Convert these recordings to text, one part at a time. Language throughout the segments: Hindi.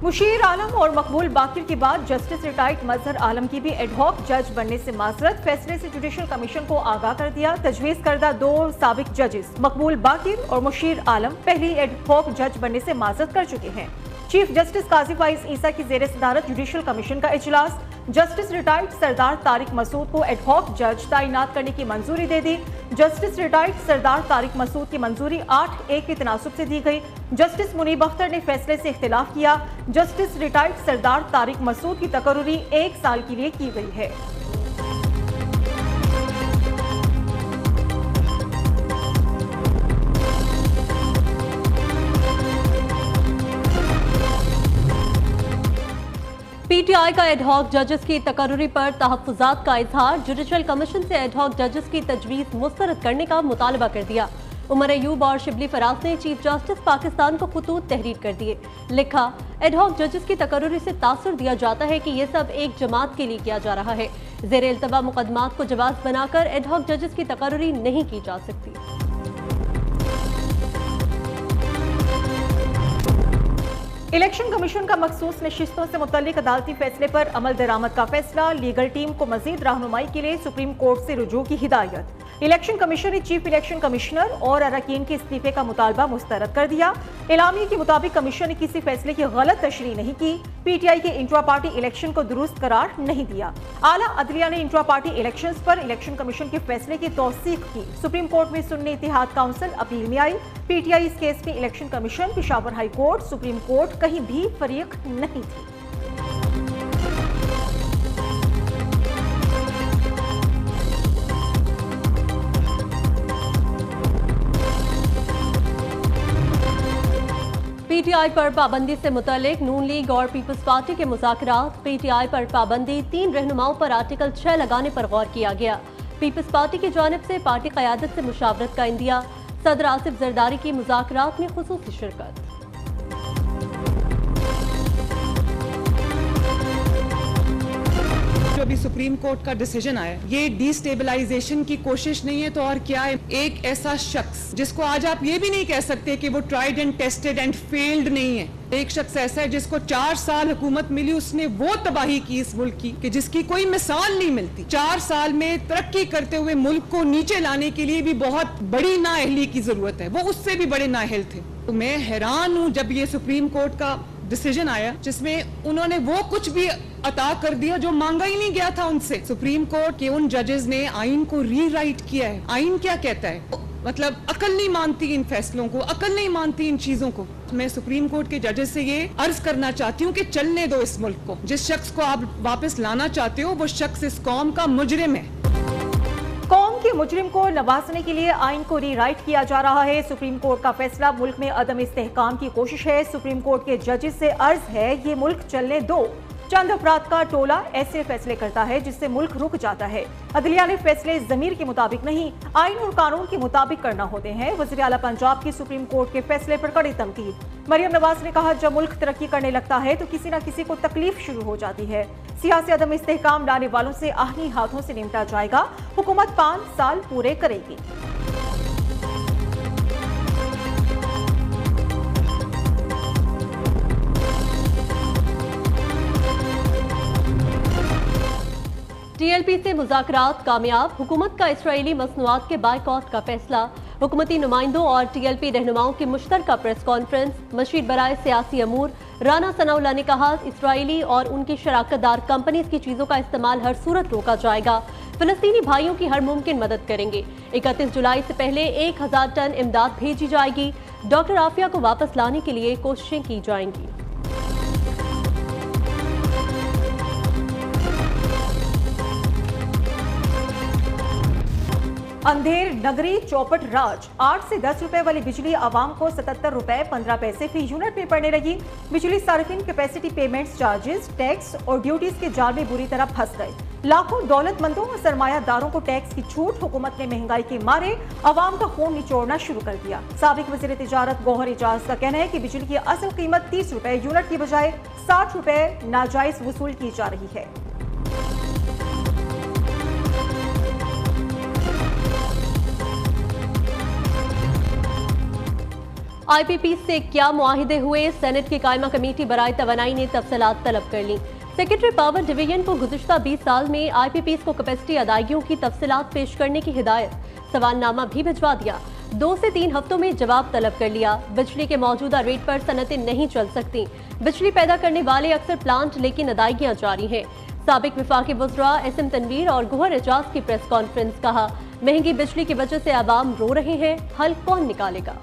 मुशीर आलम और मकबूल बाकिर के बाद जस्टिस रिटायर्ड मजहर आलम की भी एडहॉक जज बनने से माजरत, फैसले से जुडिशल कमीशन को आगाह कर दिया। तजवीज करदा दो साबिक जजेस मकबूल बाकिर और मुशीर आलम पहली एडहॉक जज बनने से माजरत कर चुके हैं। चीफ जस्टिस काजी फाइज ईसा की जेर सदारत जुडिशल कमीशन का इजलास, जस्टिस रिटायर्ड सरदार तारिक मसूद को एडहॉक जज तैनात करने की मंजूरी दे दी। जस्टिस रिटायर्ड सरदार तारिक मसूद की मंजूरी 8-1 के तनासुब से दी गई। जस्टिस मुनीब अख्तर ने फैसले से इख्तिलाफ किया। जस्टिस रिटायर्ड सरदार तारिक मसूद की तकर्रुरी 1 साल के लिए की गई है। पीटीआई का एडहॉक जजेस की तकर्रुरी पर तहफ्फुज़ात का इजहार, जुडिशल कमीशन से एडहॉक जजेस की तजवीज़ मुस्तरद करने का मुतालबा कर दिया। उमर अयूब और शिबली फराज ने चीफ जस्टिस पाकिस्तान को खुतूत तहरीर कर दिए। लिखा, एडहॉक जजेस की तकर्रुरी से तासुर दिया जाता है कि ये सब एक जमात के लिए किया जा रहा है। ज़ेर इल्तवा मुकदमात को जवाब बनाकर एडहॉक जजेस की तकर्रुरी नहीं की जा सकती। इलेक्शन कमीशन का मखसूस नशिस्तों से मुतल्लिक अदालती फैसले पर अमल दरामद का फैसला, लीगल टीम को मजीद रहनुमाई के लिए सुप्रीम कोर्ट से रुजू की हिदायत। इलेक्शन कमीशन ने चीफ इलेक्शन कमिश्नर और अरकान के इस्तीफे का मुतालबा मुस्तरद कर दिया। एलामिया के मुताबिक कमीशन ने किसी फैसले की गलत तशरीह नहीं की, पीटीआई के इंट्रा पार्टी इलेक्शन को दुरुस्त करार नहीं दिया। आला अदलिया ने इंट्रा पार्टी इलेक्शंस पर इलेक्शन कमीशन के फैसले की तौसीक की। सुप्रीम कोर्ट में सुन्नी इत्तेहाद काउंसिल अपील में आई। पीटीआई इस केस में election commission, Peshawar high court, supreme court कहीं भी फरीक नहीं थी। पीटीआई पर पाबंदी से मुतालिक नून लीग और पीपल्स पार्टी के मुज़ाकरात, पीटीआई पर पाबंदी, 3 रहनुमाओं पर आर्टिकल 6 लगाने पर गौर किया गया। पीपल्स पार्टी की जानिब से पार्टी क़यादत से मुशावरत का इंदिया, सदर आसिफ जरदारी की मुज़ाकरात में खुसूसी शिरकत। जो अभी सुप्रीम कोर्ट का डिसीजन आया, ये डिस्टेबलाइजेशन की कोशिश नहीं है तो और क्या है। एक ऐसा शख्स जिसको आज आप ये भी नहीं कह सकते कि वो tried and tested and failed नहीं है। एक शख्स ऐसा है जिसको 4 साल हुकूमत मिली, उसने वो तबाही की इस मुल्क की कि जिसकी कोई मिसाल नहीं मिलती। 4 साल में तरक्की करते हुए मुल्क को नीचे लाने के लिए भी बहुत बड़ी नाअहली की जरूरत है, वो उससे भी बड़े नाअहल थे। तो मैं हैरान हूँ जब ये सुप्रीम कोर्ट का डिसीजन आया जिसमें उन्होंने वो कुछ भी अता कर दिया जो मांगा ही नहीं गया था उनसे। सुप्रीम कोर्ट के उन जजेस ने आइन को रीराइट किया है। आइन क्या कहता है, मतलब अकल नहीं मानती इन फैसलों को, अकल नहीं मानती इन चीजों को। मैं सुप्रीम कोर्ट के जजेस से ये अर्ज करना चाहती हूँ कि चलने दो इस मुल्क को। जिस शख्स को आप वापस लाना चाहते हो वो शख्स इस कौम का मुजरिम है। कौम के मुजरिम को नवाजने के लिए आइन को रीराइट किया जा रहा है। सुप्रीम कोर्ट का फैसला मुल्क में अदम इस्तेहकाम की कोशिश है। सुप्रीम कोर्ट के जजेस से अर्ज है ये मुल्क चलने दो। चंद अफराद का टोला ऐसे फैसले करता है जिससे मुल्क रुक जाता है। अदलिया ने फैसले जमीर के मुताबिक नहीं, आइन और कानून के मुताबिक करना होते हैं। वज़ीर आला पंजाब की सुप्रीम कोर्ट के फैसले पर कड़ी तनकीद। मरियम नवाज ने कहा, जब मुल्क तरक्की करने लगता है तो किसी न किसी को तकलीफ शुरू हो जाती है। सियासी अदम इस्तेहकाम लाने वालों से आहनी हाथों से निपटा जाएगा। हुकूमत 5 साल पूरे करेगी। टीएलपी से मुज़ाकरात कामयाब, हुकूमत का इसराइली मसनूआत के बायकॉट का फैसला। हुकूमती नुमाइंदों और टीएलपी रहनुमाओं की मुश्तरका प्रेस कॉन्फ्रेंस। मशीर बराए सियासी अमूर राना सनाउल्लाह ने कहा, इसराइली और उनकी शराकतदार कंपनीज की चीज़ों का इस्तेमाल हर सूरत रोका जाएगा। फिलिस्तीनी भाइयों की हर मुमकिन मदद करेंगे। 31 जुलाई से पहले 1000 टन इमदाद भेजी जाएगी। डॉक्टर आफिया को वापस लाने के लिए कोशिशें की जाएंगी। अंधेर नगरी चौपट राज, 8 से 10 रुपए वाली बिजली आवाम को 77 रुपए 15 पैसे फी यूनिट में पड़ने लगी। बिजली सार्फिन कैपेसिटी पेमेंट्स, चार्जेस, टैक्स और ड्यूटीज के जाल में बुरी तरह फंस गए। लाखों दौलतमंदों और सरमायादारों को टैक्स की छूट, हुकूमत ने महंगाई के मारे आवाम का खून निचोड़ना शुरू कर दिया। साबिक वज़ीर तिजारत गौहर एजाज का कहना है कि बिजली की असल कीमत 30 रुपए यूनिट की बजाय 60 रुपए नाजायज वसूल की जा रही है। IPP से क्या मुआहिदे हुए, सेनेट की कायमा कमेटी बराए तवानाई ने तफसीलात तलब कर ली। सेक्रेटरी पावर डिवीजन को गुज़िश्ता 20 साल में IPP को कैपेसिटी अदायगियों की तफसीलात पेश करने की हिदायत, सवालनामा भी भिजवा दिया। 2 से 3 हफ्तों में जवाब तलब कर लिया। बिजली के मौजूदा रेट पर सनतें नहीं चल सकती। बिजली पैदा करने वाले अक्सर प्लांट, लेकिन अदायगियां जारी हैं। साबिक विफाकी वज़रा SM तनवीर और गौहर एजाज की प्रेस कॉन्फ्रेंस, कहा महंगी बिजली की वजह से आवाम रो रहे हैं, हल कौन निकालेगा।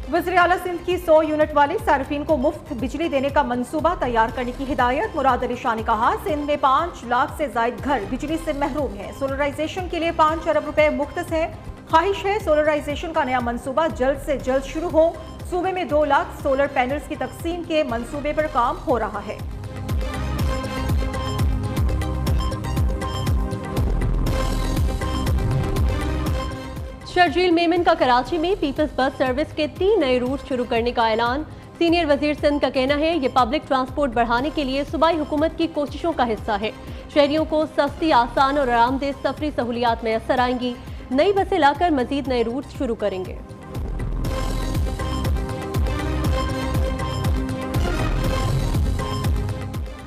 वज़ीर आला सिंध की 100 यूनिट वाले सार्फिन को मुफ्त बिजली देने का मंसूबा तैयार करने की हिदायत। मुराद अली शाह ने कहा सिंध में 5 लाख से जायद घर बिजली से महरूम है। सोलराइजेशन के लिए 5 अरब रुपए मुख्तस है। ख्वाहिश है सोलराइजेशन का नया मंसूबा जल्द से जल्द शुरू हो। सूबे में 2 लाख सोलर पैनल्स की तकसीम के मंसूबे पर काम हो रहा है। शर्जील मेमन का कराची में पीपल्स बस सर्विस के 3 नए रूट शुरू करने का ऐलान। सीनियर वजीर सिंध का कहना है ये पब्लिक ट्रांसपोर्ट बढ़ाने के लिए सूबाई हुकूमत की कोशिशों का हिस्सा है। शहरियों को सस्ती, आसान और आरामदेह सफरी सहूलियात मैसर आएंगी। नई बसें लाकर मजीद नए रूट शुरू करेंगे।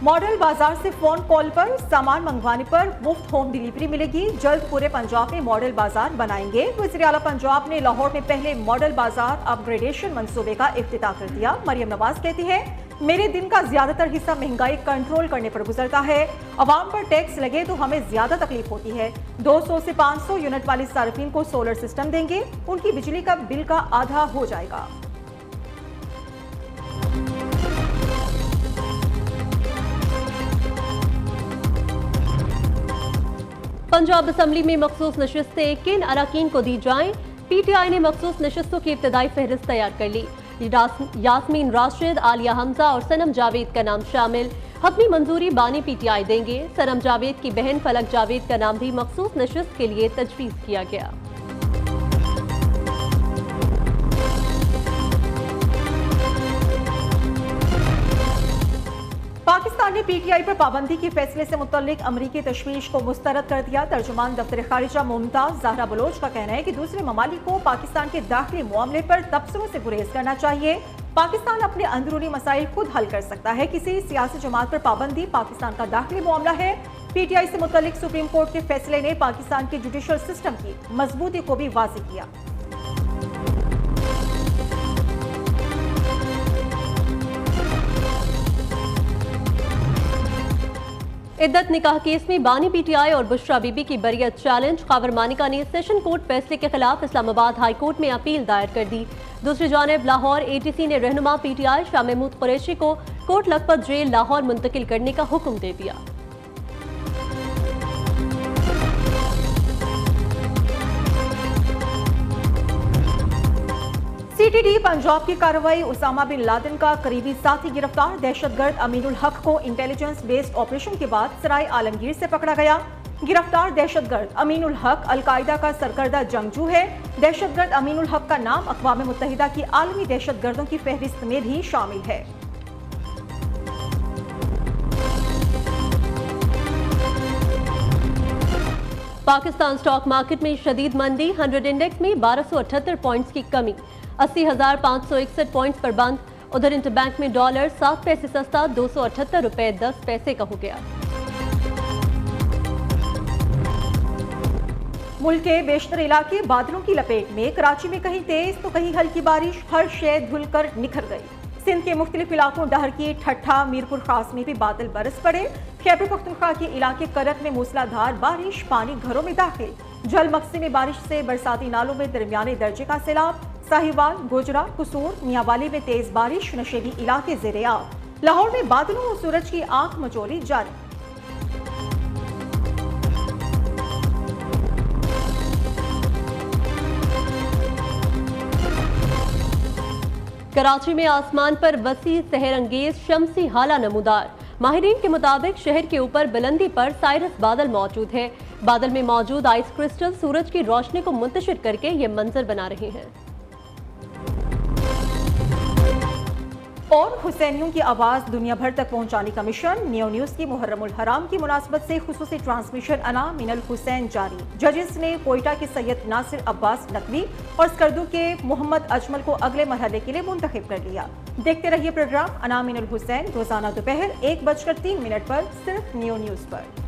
मॉडल बाजार से फोन कॉल पर सामान मंगवाने पर मुफ्त होम डिलीवरी मिलेगी। जल्द पूरे पंजाब में मॉडल बाजार बनाएंगे। वज़ीर आला पंजाब ने लाहौर में पहले मॉडल बाजार अपग्रेडेशन मंसूबे का इफ्तिताह कर दिया। मरियम नवाज कहती है मेरे दिन का ज्यादातर हिस्सा महंगाई कंट्रोल करने पर गुजरता है। अवाम पर टैक्स लगे तो हमें ज्यादा तकलीफ होती है। 200 से 500 यूनिट वाले सार्फिन को सोलर सिस्टम देंगे, उनकी बिजली का बिल का आधा हो जाएगा। पंजाब असम्बली में मखसूस नशिस्तें किन अराकीन को दी जाएं। PTI ने मखसूस नशिस्तों की इब्तदाई फहरिस्त तैयार कर ली। यास्मीन राशिद, आलिया हमजा और सनम जावेद का नाम शामिल। अपनी मंजूरी बानी PTI देंगे। सनम जावेद की बहन फलक जावेद का नाम भी मखसूस नशिस्त के लिए तजवीज़ किया गया। पाकिस्तान ने PTI पर पाबंदी के फैसले से मुतल्लिक अमरीकी तशवीश को मुस्तरद कर दिया। तर्जुमान दफ्तर खारिजा मुमताज ज़हरा बलोच का कहना है कि दूसरे ममालिक को पाकिस्तान के दाखिली मामले पर तबसरों से गुरेज करना चाहिए। पाकिस्तान अपने अंदरूनी मसाइल खुद हल कर सकता है। किसी सियासी जमात पर पाबंदी पाकिस्तान का दाखिली मामला है। PTI से मुतल्लिक सुप्रीम कोर्ट के फैसले ने पाकिस्तान के जुडिशल सिस्टम की मजबूती को भी वाज़ेह किया। इद्दत निकाह केस में बानी PTI और बुशरा बीबी की बरियत चैलेंज। खावर मानिका ने सेशन कोर्ट फैसले के खिलाफ इस्लामाबाद हाई कोर्ट में अपील दायर कर दी। दूसरी जानिब लाहौर ATC ने रहनुमा PTI शाह महमूद कुरैशी को कोट लखपत जेल लाहौर मुंतकिल करने का हुक्म दे दिया। CTD पंजाब की कार्रवाई। उसामा बिन लादेन का करीबी साथी गिरफ्तार। दहशतगर्द अमीनुल हक को इंटेलिजेंस बेस्ड ऑपरेशन के बाद सराय आलमगीर से पकड़ा गया। गिरफ्तार दहशतगर्द अमीनुल हक अलकायदा का सरकर्दा जंगजू है। दहशतगर्द अमीनुल हक का नाम अक़वाम मुत्तहिदा की आलमी दहशतगर्दों की फहरिस्त में भी शामिल है। पाकिस्तान स्टॉक मार्केट में शदीद मंदी। 100 इंडेक्स में 1278 पॉइंट्स की कमी, 80,561 पॉइंट्स पर बंद। उधर इंटरबैंक में डॉलर 7 पैसे सस्ता 278 रुपए 10 पैसे का हो गया। मुल्क के बेशतर इलाके बादलों की लपेट में। कराची में कहीं तेज तो कहीं हल्की बारिश, हर शय धुलकर निखर गई। सिंध के मुख्तलिफ इलाकों डहरकी, ठट्ठा, मीरपुर खास में भी बादल बरस पड़े। खैबर पख्तूनख्वा के इलाके करत में मूसलाधार बारिश, पानी घरों में दाखिल। जल मक्सी में बारिश से बरसाती नालों में दरमियाने दर्जे का सैलाब। साहिवाल, गोजरा, कसूर, मियावाली में तेज बारिश, नशेबी इलाके ज़ेरे-आब। लाहौर में बादलों और सूरज की आंख मचोली जारी। कराची में आसमान पर वसी सहर अंगेज शम्सी हाला नमूदार। माहिरीन के मुताबिक शहर के ऊपर बुलंदी पर साइरस बादल मौजूद है। बादल में मौजूद आइस क्रिस्टल सूरज की रोशनी को मुंतशिर करके ये मंजर बना रहे हैं। और हुसैनियों की आवाज दुनिया भर तक पहुंचाने का मिशन। नियो न्यूज की मुहर्रमुल हराम की मुनासबत से खुसूसी ट्रांसमिशन अना मिनल हुसैन जारी। जजेस ने कोयटा के सैयद नासिर अब्बास नकवी और स्कर्दू के मोहम्मद अजमल को अगले मरहले के लिए मुंतखब कर लिया। देखते रहिए प्रोग्राम अना मिनल हुसैन रोजाना दोपहर 1:03 पर सिर्फ नियो न्यूज पर।